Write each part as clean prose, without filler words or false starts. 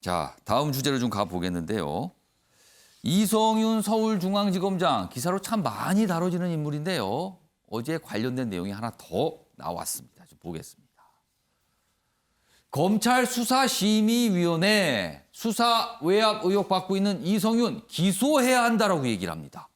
자, 다음 주제로 좀 가보겠는데요. 이성윤 서울중앙지검장 기사로 참 많이 다뤄지는 인물인데요. 어제 관련된 내용이 하나 더 나왔습니다. 좀 보겠습니다. 검찰 수사심의위원회 수사 외압 의혹 받고 있는 이성윤 기소해야 한다라고 얘기를 합니다.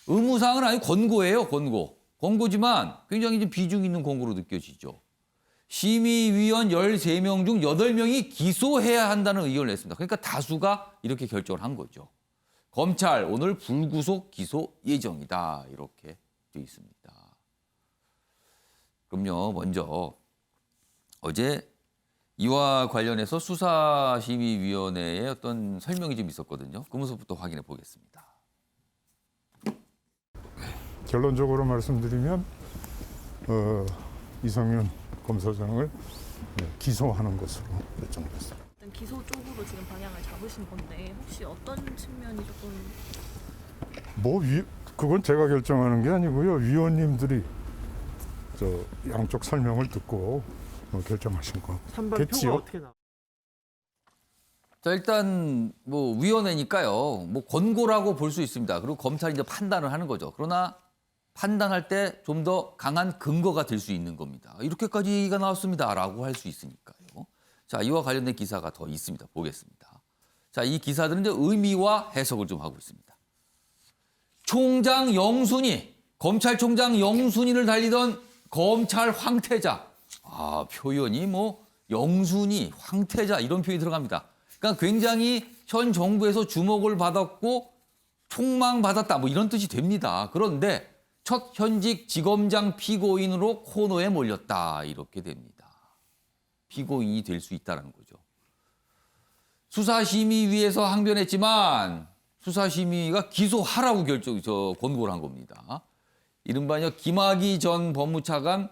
의무사항은 아니고 권고예요, 권고. 권고지만 굉장히 좀 비중 있는 권고로 느껴지죠. 심의위원 13명 중 8명이 기소해야 한다는 의견을 냈습니다. 그러니까 다수가 이렇게 결정을 한 거죠. 검찰 오늘 불구속 기소 예정이다. 이렇게 되어 있습니다. 그럼요, 먼저 어제 이와 관련해서 수사심의위원회의 어떤 설명이 좀 있었거든요. 그 모습부터 확인해 보겠습니다. 결론적으로 말씀드리면 이성윤 검사장을 기소하는 것으로 결정됐습니다. 일단 기소 쪽으로 지금 방향을 잡으신 건데 혹시 어떤 측면이 조금 그건 제가 결정하는 게 아니고요. 위원님들이 양쪽 설명을 듣고 결정하신 거겠지요. 어떻게 나? 자, 일단 위원회니까요. 권고라고 볼 수 있습니다. 그리고 검찰이 이제 판단을 하는 거죠. 그러나 판단할 때 좀 더 강한 근거가 될 수 있는 겁니다. 이렇게까지가 나왔습니다라고 할 수 있으니까요. 자, 이와 관련된 기사가 더 있습니다. 보겠습니다. 자, 이 기사들은 이제 의미와 해석을 좀 하고 있습니다. 총장 영순위, 검찰총장 영순위를 달리던 검찰 황태자. 표현이 영순위, 황태자 이런 표현이 들어갑니다. 그러니까 굉장히 현 정부에서 주목을 받았고 총망받았다 이런 뜻이 됩니다. 그런데 첫 현직 지검장 피고인으로 코너에 몰렸다 이렇게 됩니다. 피고인이 될 수 있다는 거죠. 수사심의위에서 항변했지만 수사심의위가 기소하라고 권고를 한 겁니다. 이른바 김학의 전 법무차관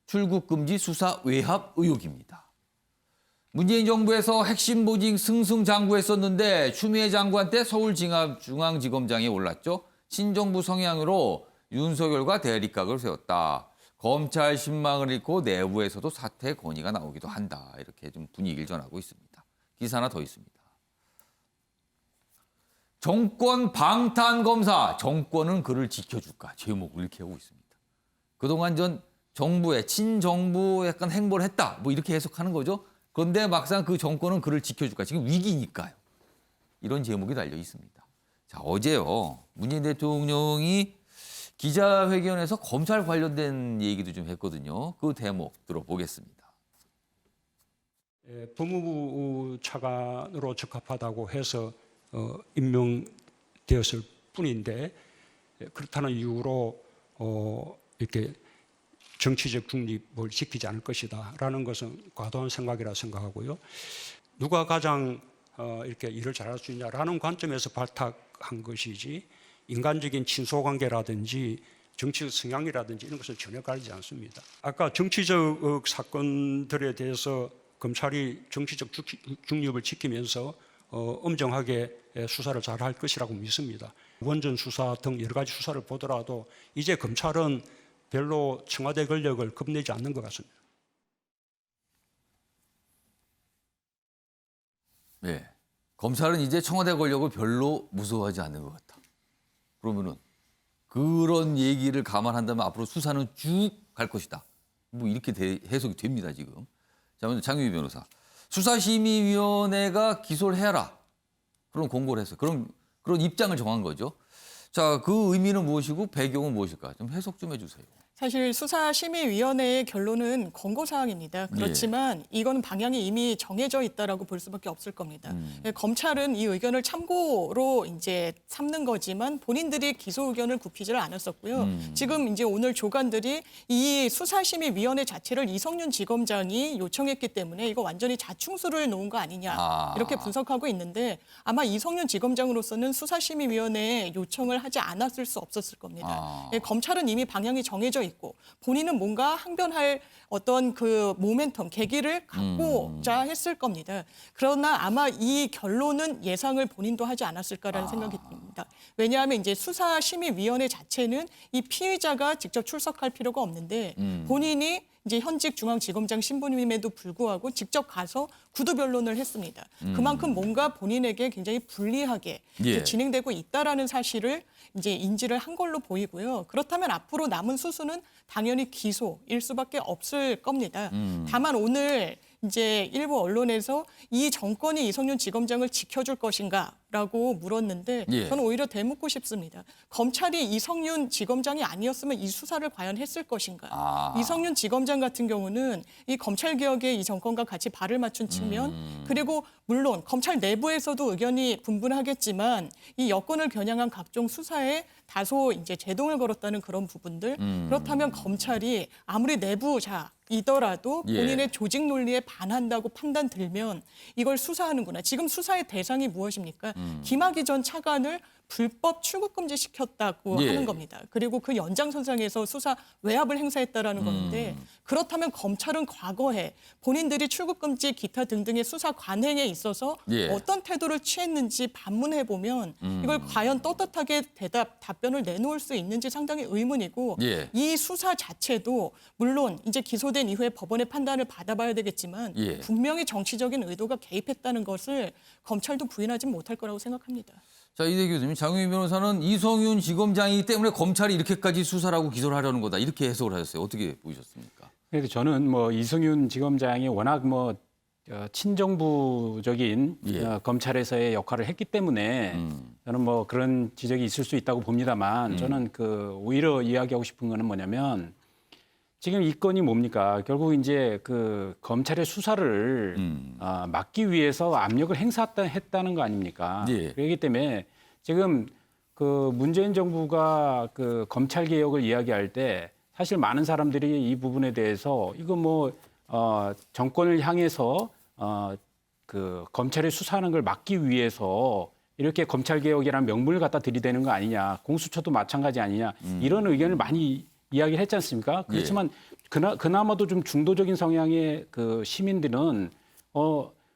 출국 금지 수사 외압 의혹입니다. 문재인 정부에서 핵심 보직 승승장구했었는데 추미애 장관때 서울중앙지검장에 올랐죠. 친정부 성향으로 윤석열과 대립각을 세웠다. 검찰 신망을 잃고 내부에서도 사퇴 건의가 나오기도 한다. 이렇게 좀 분위기를 전하고 있습니다. 기사 하나 더 있습니다. 정권 방탄 검사, 정권은 그를 지켜줄까? 제목을 이렇게 하고 있습니다. 그동안 정부의 친정부 약간 행보를 했다. 이렇게 해석하는 거죠. 그런데 막상 그 정권은 그를 지켜줄까? 지금 위기니까요. 이런 제목이 달려 있습니다. 자, 어제요. 문재인 대통령이 기자회견에서 검찰 관련된 얘기도 좀 했거든요. 그 대목 들어보겠습니다. 법무부 차관으로 적합하다고 해서 임명되었을 뿐인데 그렇다는 이유로 이렇게 정치적 중립을 지키지 않을 것이다라는 것은 과도한 생각이라 생각하고요. 누가 가장 이렇게 일을 잘할 수 있냐라는 관점에서 발탁한 것이지 인간적인 친소관계라든지 정치적 성향이라든지 이런 것은 전혀 가리지 않습니다. 아까 정치적 사건들에 대해서 검찰이 정치적 중립을 지키면서 엄정하게 수사를 잘 할 것이라고 믿습니다. 원전 수사 등 여러 가지 수사를 보더라도 이제 검찰은 별로 청와대 권력을 겁내지 않는 것 같습니다. 네. 검찰은 이제 청와대 권력을 별로 무서워하지 않는 것 같다. 그러면은 그런 얘기를 감안한다면 앞으로 수사는 쭉 갈 것이다. 이렇게 해석이 됩니다, 지금. 자, 먼저 장유희 변호사. 수사심의위원회가 기소를 해라. 그런 공고를 했어요. 그런 입장을 정한 거죠. 자, 그 의미는 무엇이고 배경은 무엇일까? 좀 해석 좀 해주세요. 사실 수사심의위원회의 결론은 권고사항입니다. 그렇지만 이거는 방향이 이미 정해져 있다라고 볼 수밖에 없을 겁니다. 검찰은 이 의견을 참고로 이제 삼는 거지만 본인들이 기소 의견을 굽히지를 않았었고요. 지금 이제 오늘 조간들이 이 수사심의위원회 자체를 이성윤 지검장이 요청했기 때문에 이거 완전히 자충수를 놓은 거 아니냐 이렇게 분석하고 있는데 아마 이성윤 지검장으로서는 수사심의위원회에 요청을 하지 않았을 수 없었을 겁니다. 검찰은 이미 방향이 정해져 있고 본인은 뭔가 항변할 어떤 그 모멘텀, 계기를 갖고자 했을 겁니다. 그러나 아마 이 결론은 예상을 본인도 하지 않았을까라는 생각이 듭니다. 왜냐하면 이제 수사심의위원회 자체는 이 피해자가 직접 출석할 필요가 없는데 본인이 이제 현직 중앙지검장 신분임에도 불구하고 직접 가서 구두 변론을 했습니다. 그만큼 뭔가 본인에게 굉장히 불리하게 이제 예. 진행되고 있다라는 사실을 이제 인지를 한 걸로 보이고요. 그렇다면 앞으로 남은 수순은 당연히 기소일 수밖에 없을 겁니다. 다만 오늘 이제 일부 언론에서 이 정권이 이성윤 지검장을 지켜줄 것인가라고 물었는데 예. 저는 오히려 되묻고 싶습니다. 검찰이 이성윤 지검장이 아니었으면 이 수사를 과연 했을 것인가? 아. 이성윤 지검장 같은 경우는 이 검찰 개혁에 이 정권과 같이 발을 맞춘 측면 그리고 물론 검찰 내부에서도 의견이 분분하겠지만 이 여권을 겨냥한 각종 수사에 다소 이제 제동을 걸었다는 그런 부분들 그렇다면 검찰이 아무리 내부자이더라도 예. 본인의 조직 논리에 반한다고 판단 들면 이걸 수사하는구나. 지금 수사의 대상이 무엇입니까? 김학의 전 차관을 불법 출국금지 시켰다고 예. 하는 겁니다. 그리고 그 연장선상에서 수사 외압을 행사했다라는 건데 그렇다면 검찰은 과거에 본인들이 출국금지 기타 등등의 수사 관행에 있어서 예. 어떤 태도를 취했는지 반문해 보면 이걸 과연 떳떳하게 답변을 내놓을 수 있는지 상당히 의문이고 예. 이 수사 자체도 물론 이제 기소된 이후에 법원의 판단을 받아봐야 되겠지만 예. 분명히 정치적인 의도가 개입했다는 것을 검찰도 부인하지 못할 거라고 생각합니다. 자, 이대 교수님, 장윤희 변호사는 이성윤 지검장이기 때문에 검찰이 이렇게까지 수사를 하고 기소를 하려는 거다. 이렇게 해석을 하셨어요. 어떻게 보셨습니까? 그래서 저는 뭐 이성윤 지검장이 워낙 뭐 친정부적인 예. 검찰에서의 역할을 했기 때문에 저는 뭐 그런 지적이 있을 수 있다고 봅니다만 저는 그 오히려 이야기하고 싶은 거는 뭐냐면 지금 이 건이 뭡니까? 결국 이제 그 검찰의 수사를 막기 위해서 압력을 행사했다는 거 아닙니까? 예. 그렇기 때문에 지금 그 문재인 정부가 그 검찰 개혁을 이야기할 때 사실 많은 사람들이 이 부분에 대해서 이거 뭐 정권을 향해서 그 검찰이 수사하는 걸 막기 위해서 이렇게 검찰 개혁이라는 명분을 갖다 들이대는 거 아니냐, 공수처도 마찬가지 아니냐 이런 의견을 많이 이야기를 했지 않습니까? 그렇지만 그나마도 좀 중도적인 성향의 그 시민들은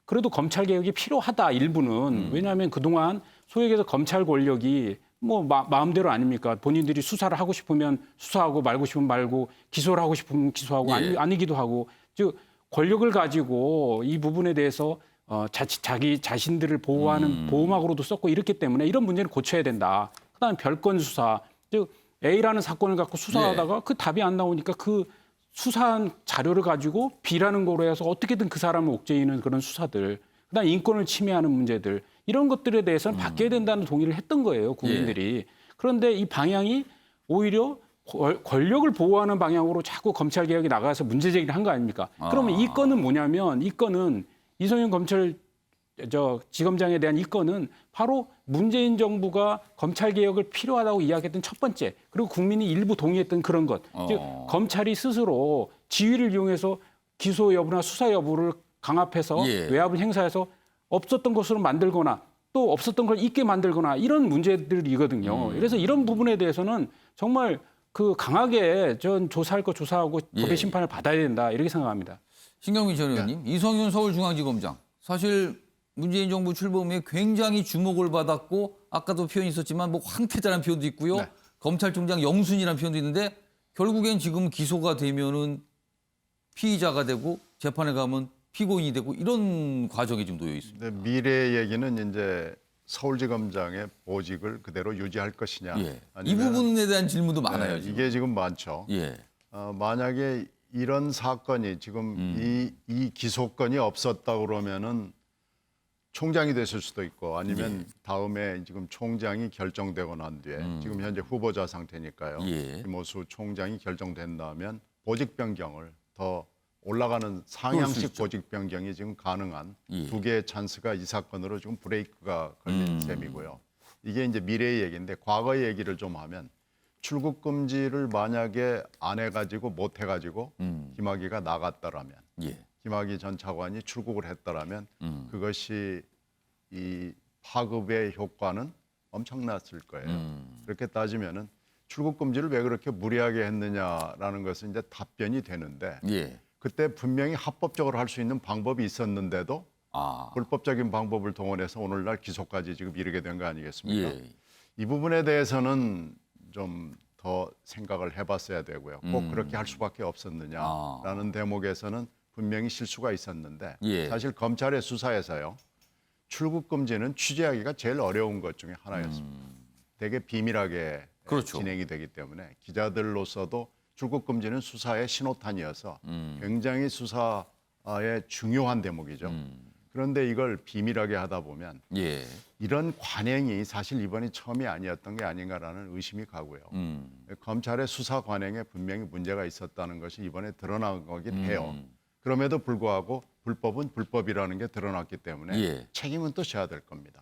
그래도 검찰 개혁이 필요하다 일부는 왜냐하면 그동안 소위 얘기해서 검찰 권력이 뭐 마음대로 아닙니까? 본인들이 수사를 하고 싶으면 수사하고 말고 싶으면 말고 기소를 하고 싶으면 기소하고 예. 아니기도 하고 즉 권력을 가지고 이 부분에 대해서 자기 자신들을 보호하는 보호막으로도 썼고 이렇기 때문에 이런 문제는 고쳐야 된다. 그다음에 별건 수사 즉 A라는 사건을 갖고 수사하다가 그 답이 안 나오니까 그 수사한 자료를 가지고 B라는 거로 해서 어떻게든 그 사람을 옥죄이는 그런 수사들, 그다음 인권을 침해하는 문제들 이런 것들에 대해서는 바뀌어야 된다는 동의를 했던 거예요 국민들이. 그런데 이 방향이 오히려 권력을 보호하는 방향으로 자꾸 검찰 개혁이 나가서 문제 제기를 한 거 아닙니까? 그러면 이 건은 뭐냐면 이 건은 이성윤 지검장에 대한 이 건은 바로 문재인 정부가 검찰 개혁을 필요하다고 이야기했던 첫 번째 그리고 국민이 일부 동의했던 그런 것. 즉 검찰이 스스로 지위를 이용해서 기소 여부나 수사 여부를 강압해서 예. 외압을 행사해서 없었던 것으로 만들거나 또 없었던 걸 있게 만들거나 이런 문제들이거든요. 그래서 이런 부분에 대해서는 정말 그 강하게 전 조사할 거 조사하고 법의 예. 심판을 받아야 된다 이렇게 생각합니다. 신경민 전 의원님, 이성윤 서울중앙지검장. 사실 문재인 정부 출범 후에 굉장히 주목을 받았고 아까도 표현이 있었지만 뭐 황태자라는 표현도 있고요. 네. 검찰총장 영순이라는 표현도 있는데 결국엔 지금 기소가 되면은 피의자가 되고 재판에 가면 피고인이 되고 이런 과정이 좀 놓여 있습니다. 근데 미래 얘기는 이제 서울지검장의 보직을 그대로 유지할 것이냐. 예. 이 아니면, 부분에 대한 질문도 많아요. 네, 지금. 이게 지금 많죠. 예. 만약에 이런 사건이 지금 이 기소건이 없었다 그러면은 총장이 됐을 수도 있고 아니면 다음에 지금 총장이 결정되고 난 뒤에 지금 현재 후보자 상태니까요. 예. 김호수 총장이 결정된다면 보직 변경을 더 올라가는 그럴 수 상향식 있죠. 보직 변경이 지금 가능한 예. 두 개의 찬스가 이 사건으로 지금 브레이크가 걸린 셈이고요. 이게 이제 미래의 얘기인데 과거의 얘기를 좀 하면 출국 금지를 만약에 안 해가지고 못 해가지고 김학의가 나갔다라면 예. 김학의 전 차관이 출국을 했다라면 그것이 이 파급의 효과는 엄청났을 거예요. 그렇게 따지면은 출국 금지를 왜 그렇게 무리하게 했느냐라는 것은 이제 답변이 되는데 예. 그때 분명히 합법적으로 할 수 있는 방법이 있었는데도 불법적인 방법을 동원해서 오늘날 기소까지 지금 이르게 된 거 아니겠습니까? 예. 이 부분에 대해서는 좀 더 생각을 해봤어야 되고요. 꼭 그렇게 할 수밖에 없었느냐라는 대목에서는 분명히 실수가 있었는데 예. 사실 검찰의 수사에서요. 출국 금지는 취재하기가 제일 어려운 것 중에 하나였습니다. 되게 비밀하게 그렇죠. 진행이 되기 때문에 기자들로서도 출국 금지는 수사의 신호탄이어서 굉장히 수사의 중요한 대목이죠. 그런데 이걸 비밀하게 하다 보면 예. 이런 관행이 사실 이번이 처음이 아니었던 게 아닌가라는 의심이 가고요. 검찰의 수사 관행에 분명히 문제가 있었다는 것이 이번에 드러난 거긴 해요. 그럼에도 불구하고 불법은 불법이라는 게 드러났기 때문에 예. 책임은 또 져야 될 겁니다.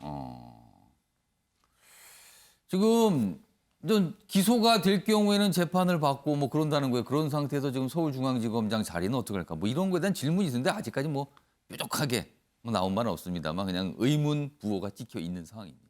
지금 좀 기소가 될 경우에는 재판을 받고 뭐 그런다는 거예요. 그런 상태에서 지금 서울중앙지검장 자리는 어떻게 할까? 뭐 이런 거에 대한 질문이 있는데 아직까지 뭐 뾰족하게 뭐 나온 바는 없습니다만 그냥 의문 부호가 찍혀 있는 상황입니다.